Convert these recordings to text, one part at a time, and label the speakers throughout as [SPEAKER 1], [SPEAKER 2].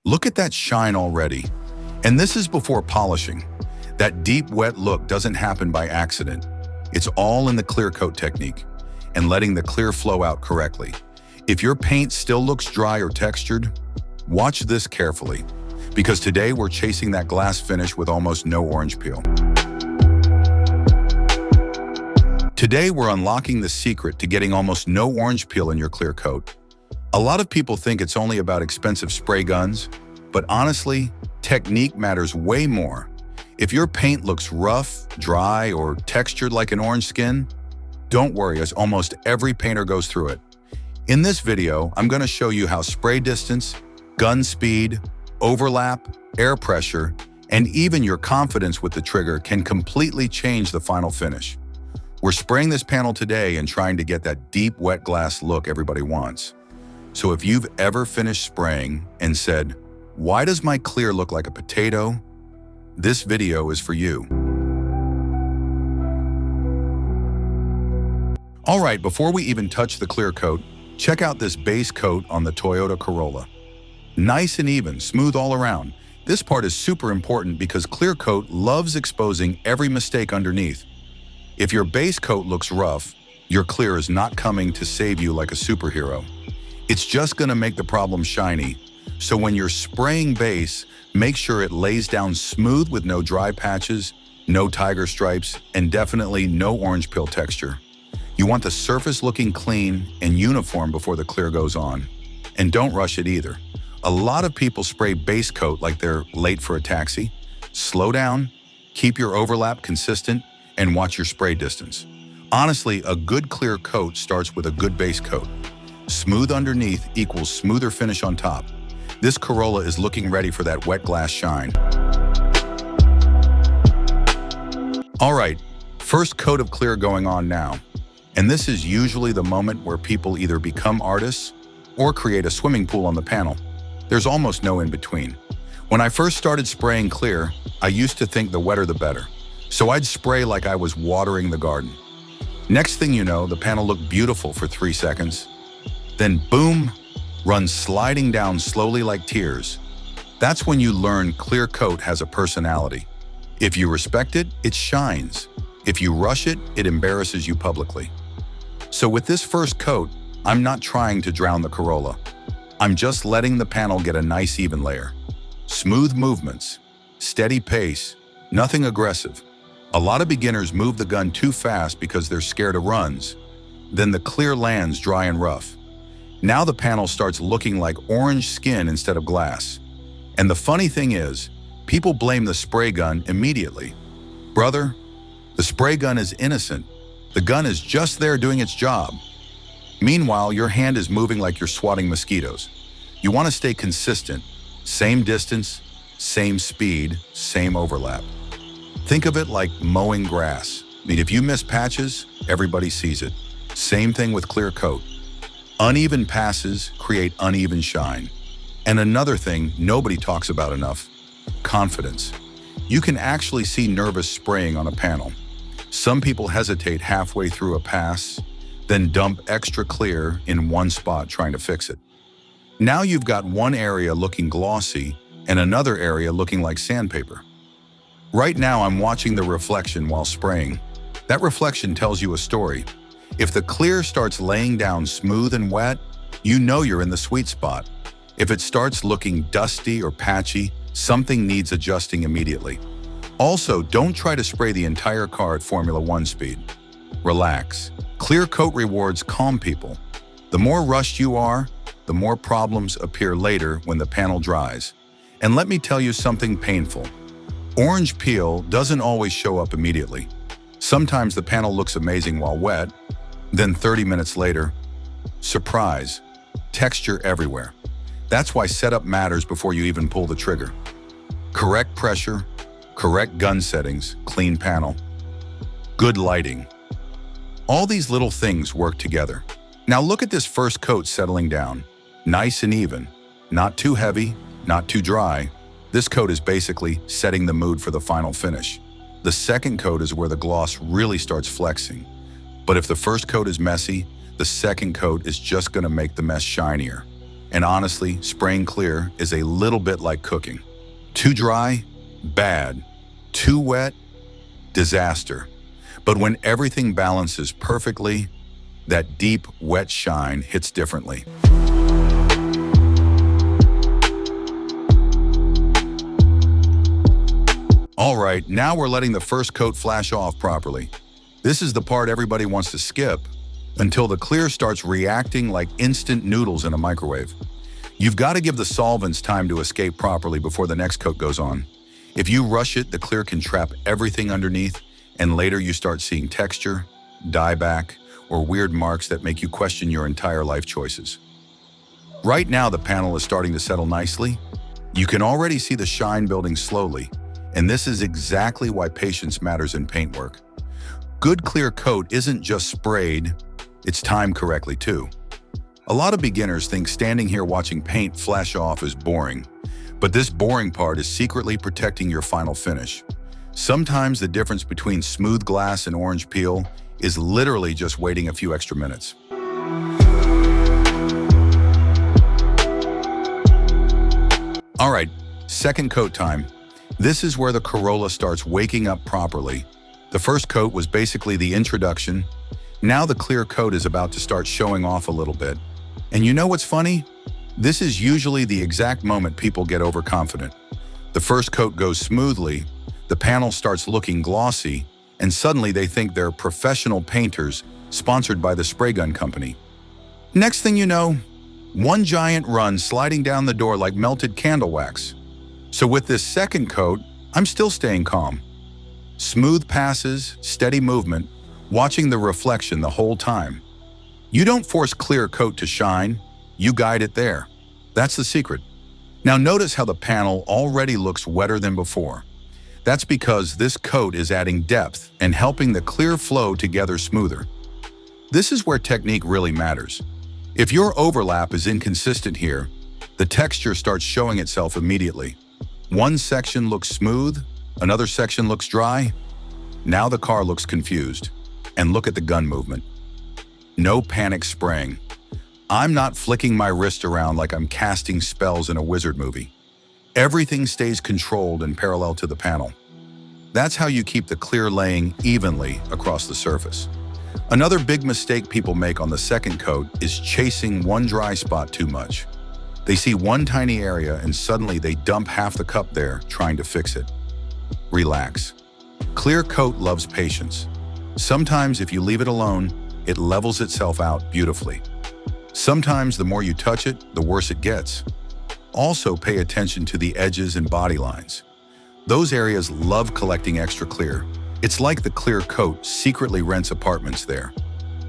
[SPEAKER 1] Look at that shine already. And this is before polishing. That deep, wet look doesn't happen by accident. It's all in the clear coat technique and letting the clear flow out correctly. If your paint still looks dry or textured, watch this carefully, because today we're chasing that glass finish with almost no orange peel. Today we're unlocking the secret to getting almost no orange peel in your clear coat. A lot of people think it's only about expensive spray guns, but honestly, technique matters way more. If your paint looks rough, dry, or textured like an orange skin, don't worry, as almost every painter goes through it. In this video, I'm going to show you how spray distance, gun speed, overlap, air pressure, and even your confidence with the trigger can completely change the final finish. We're spraying this panel today and trying to get that deep, wet glass look everybody wants. So if you've ever finished spraying and said, "Why does my clear look like a potato?" this video is for you. All right, before we even touch the clear coat, check out this base coat on the Toyota Corolla. Nice and even, smooth all around. This part is super important because clear coat loves exposing every mistake underneath. If your base coat looks rough, your clear is not coming to save you like a superhero. It's just gonna make the problem shiny. So when you're spraying base, make sure it lays down smooth with no dry patches, no tiger stripes, and definitely no orange peel texture. You want the surface looking clean and uniform before the clear goes on. And don't rush it either. A lot of people spray base coat like they're late for a taxi. Slow down, keep your overlap consistent, and watch your spray distance. Honestly, a good clear coat starts with a good base coat. Smooth underneath equals smoother finish on top. This Corolla is looking ready for that wet glass shine. All right, first coat of clear going on now. And this is usually the moment where people either become artists or create a swimming pool on the panel. There's almost no in between. When I first started spraying clear, I used to think the wetter the better. So I'd spray like I was watering the garden. Next thing you know, the panel looked beautiful for 3 seconds. Then boom, runs sliding down slowly like tears. That's when you learn clear coat has a personality. If you respect it, it shines. If you rush it, it embarrasses you publicly. So with this first coat, I'm not trying to drown the Corolla. I'm just letting the panel get a nice even layer. Smooth movements, steady pace, nothing aggressive. A lot of beginners move the gun too fast because they're scared of runs. Then the clear lands dry and rough. Now the panel starts looking like orange skin instead of glass. And the funny thing is, people blame the spray gun immediately. Brother, the spray gun is innocent. The gun is just there doing its job. Meanwhile, your hand is moving like you're swatting mosquitoes. You want to stay consistent. Same distance, same speed, same overlap. Think of it like mowing grass. I mean, if you miss patches, everybody sees it. Same thing with clear coat. Uneven passes create uneven shine. And another thing nobody talks about enough, confidence. You can actually see nervous spraying on a panel. Some people hesitate halfway through a pass, then dump extra clear in one spot trying to fix it. Now you've got one area looking glossy and another area looking like sandpaper. Right now I'm watching the reflection while spraying. That reflection tells you a story. If the clear starts laying down smooth and wet, you know you're in the sweet spot. If it starts looking dusty or patchy, something needs adjusting immediately. Also, don't try to spray the entire car at Formula 1 speed. Relax. Clear coat rewards calm people. The more rushed you are, the more problems appear later when the panel dries. And let me tell you something painful. Orange peel doesn't always show up immediately. Sometimes the panel looks amazing while wet, then 30 minutes later, surprise, texture everywhere. That's why setup matters before you even pull the trigger. Correct pressure, correct gun settings, clean panel, good lighting. All these little things work together. Now look at this first coat settling down. Nice and even, not too heavy, not too dry. This coat is basically setting the mood for the final finish. The second coat is where the gloss really starts flexing. But if the first coat is messy, the second coat is just gonna make the mess shinier. And honestly, spraying clear is a little bit like cooking. Too dry? Bad. Too wet? Disaster. But when everything balances perfectly, that deep, wet shine hits differently. All right, now we're letting the first coat flash off properly. This is the part everybody wants to skip until the clear starts reacting like instant noodles in a microwave. You've got to give the solvents time to escape properly before the next coat goes on. If you rush it, the clear can trap everything underneath, and later you start seeing texture, dieback, or weird marks that make you question your entire life choices. Right now, the panel is starting to settle nicely. You can already see the shine building slowly, and this is exactly why patience matters in paintwork. Good clear coat isn't just sprayed, it's timed correctly too. A lot of beginners think standing here watching paint flash off is boring, but this boring part is secretly protecting your final finish. Sometimes the difference between smooth glass and orange peel is literally just waiting a few extra minutes. All right, second coat time. This is where the Corolla starts waking up properly. The first coat was basically the introduction. Now the clear coat is about to start showing off a little bit. And you know what's funny? This is usually the exact moment people get overconfident. The first coat goes smoothly, the panel starts looking glossy, and suddenly they think they're professional painters sponsored by the spray gun company. Next thing you know, one giant run sliding down the door like melted candle wax. So with this second coat, I'm still staying calm. Smooth passes, steady movement, watching the reflection the whole time. You don't force clear coat to shine, you guide it there. That's the secret. Now notice how the panel already looks wetter than before. That's because this coat is adding depth and helping the clear flow together smoother. This is where technique really matters. If your overlap is inconsistent here, the texture starts showing itself immediately. One section looks smooth, another section looks dry. Now the car looks confused. And look at the gun movement. No panic spraying. I'm not flicking my wrist around like I'm casting spells in a wizard movie. Everything stays controlled and parallel to the panel. That's how you keep the clear laying evenly across the surface. Another big mistake people make on the second coat is chasing one dry spot too much. They see one tiny area and suddenly they dump half the cup there trying to fix it. Relax. Clear coat loves patience. Sometimes if you leave it alone, it levels itself out beautifully. Sometimes the more you touch it, the worse it gets. Also pay attention to the edges and body lines. Those areas love collecting extra clear. It's like the clear coat secretly rents apartments there.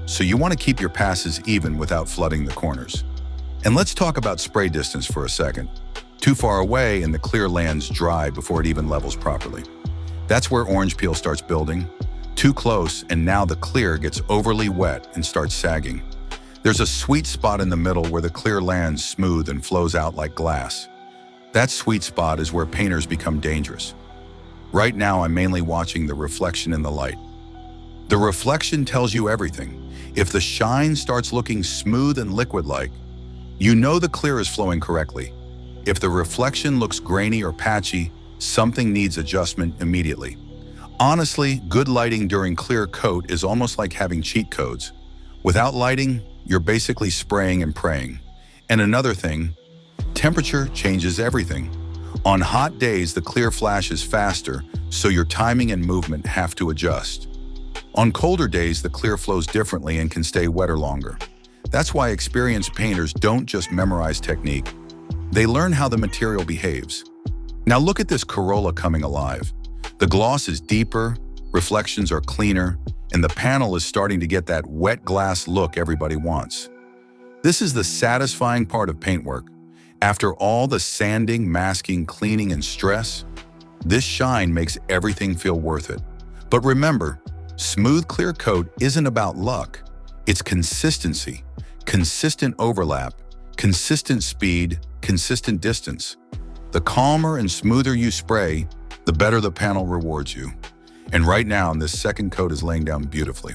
[SPEAKER 1] So you want to keep your passes even without flooding the corners. And let's talk about spray distance for a second. Too far away and the clear lands dry before it even levels properly. That's where orange peel starts building. Too close and now the clear gets overly wet and starts sagging. There's a sweet spot in the middle where the clear lands smooth and flows out like glass. That sweet spot is where painters become dangerous. Right now I'm mainly watching the reflection in the light. The reflection tells you everything. If the shine starts looking smooth and liquid-like, you know the clear is flowing correctly. If the reflection looks grainy or patchy, something needs adjustment immediately. Honestly, good lighting during clear coat is almost like having cheat codes. Without lighting, you're basically spraying and praying. And another thing, temperature changes everything. On hot days, the clear flashes faster, so your timing and movement have to adjust. On colder days, the clear flows differently and can stay wetter longer. That's why experienced painters don't just memorize technique. They learn how the material behaves. Now look at this Corolla coming alive. The gloss is deeper, reflections are cleaner, and the panel is starting to get that wet glass look everybody wants. This is the satisfying part of paintwork. After all the sanding, masking, cleaning, and stress, this shine makes everything feel worth it. But remember, smooth clear coat isn't about luck. It's consistency, consistent overlap, consistent speed, consistent distance. The calmer and smoother you spray, the better the panel rewards you. And right now, this second coat is laying down beautifully.